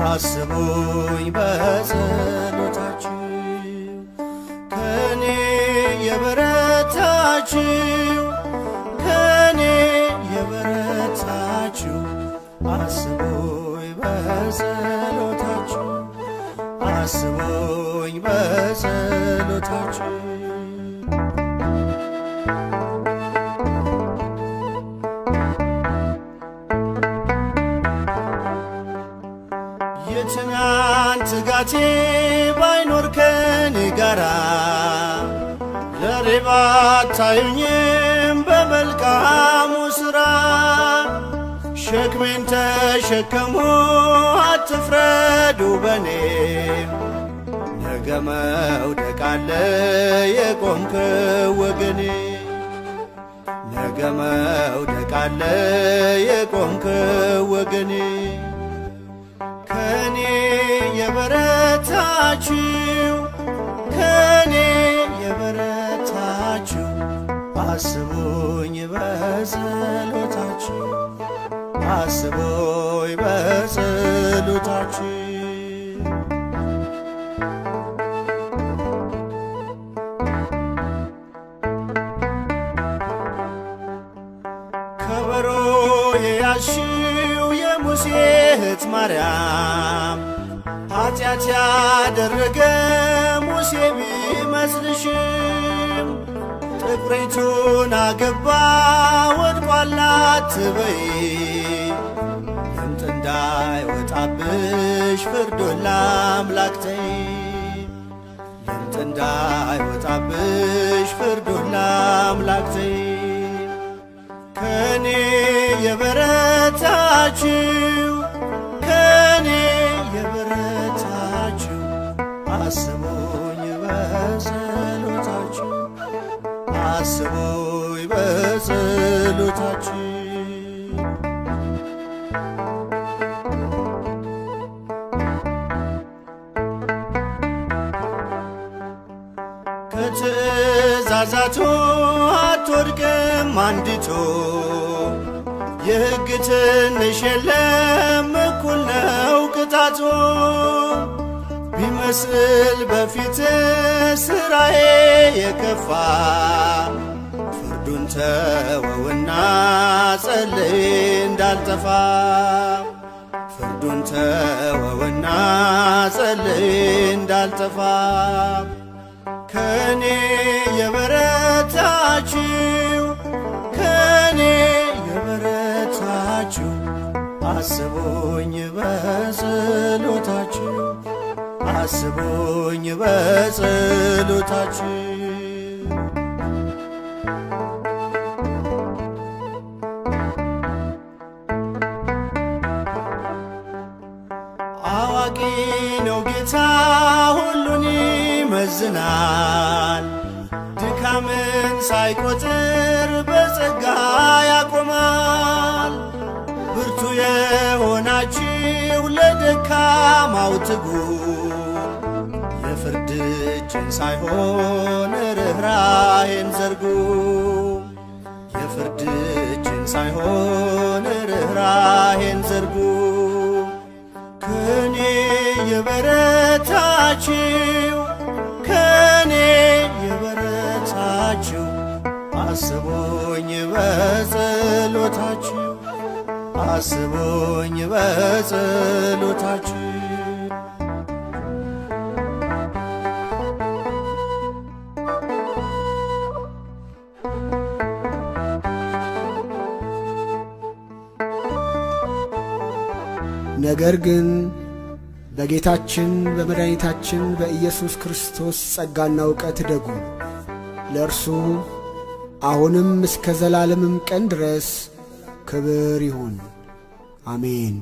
አስቡኝ በጸሎታችሁ ከኔ የበረታችሁ ከኔ የበረታችሁ አስቡኝ በጸሎታችሁ አስቡኝ በጸሎታችሁ የትናንት ትጋቴ ባይኖር ከኔ ጋራ ዛሬ ባታዩኝም በመልካሙ ሥራ ሸክሜን ተሸከሙ አትፍረዱ በኔ ነገ መውደቅ አለ የቆምከው ወገኔ ነገ መውደቅ አለ የቆምከው ወገኔ ከኔ የበረታችሁ ከኔ የበረታችሁ አስቡኝ በጸሎታችሁ አስቡኝ በጸሎታችሁ ከበሮ የያዝሽው የሙሴ እህት ማርያም ኃጢአት ያደረገ ሙሴ ቢመስልሽም ጥቁሪቱን አገባ ወድቋል አትበይ ለምጥ እንዳይወጣብሽ ፍርዱን ለአምላክ ተይ ለምጥ እንዳይወጣብሽ ፍርዱን ለአምላክ ተይ ከኔ የበረታችሁ ከኔ የበረታችሁ አስቡኝ በጸሎታችሁ አስቡኝ በጸሎታችሁ ከትእዛዛቱ አትወድቅም አንዲቱ የሕግ ትንሽ የለም እኩል ነው ቅጣቱ ቢመስል በፊት ሥራዬ የከፋ ፍርዱን ተወውና ጸልይ እንዳልጠፋ ፍርዱን ተወውና ጸልይ እንዳልጠፋ ከኔ የበረታችሁ ከኔ የበረታችሁ አስቡኝ በጸሎታችሁ አስቡኝ በጸሎታችሁ አዋቂ ነው ጌታ ሁሉን ይመዝናል ድካምን ሳይቆጥር በጸጋ ያቆማል ብርቱ የሆናችሁ ለደካማው ትጉ የፍርድ እጅን ሳይሆን ርኅራኄን ዘርጉ የፍርድ እጅን ሳይሆን ርኅራኄን ዘርጉ ከኔ የበረታችሁ ከኔ የበረታችሁ አስቡኝ በጸሎታችሁ አስቡኝ በጸሎታችሁ ነገር ግን በጌታችን በመድኃኒታችን በኢየሱስ ክርስቶስ ጸጋና ዕውቀት እደጉ ለእርሱ አሁንም እስከ ዘላለምም ቀን ድረስ ክብር ይሁን አሜን።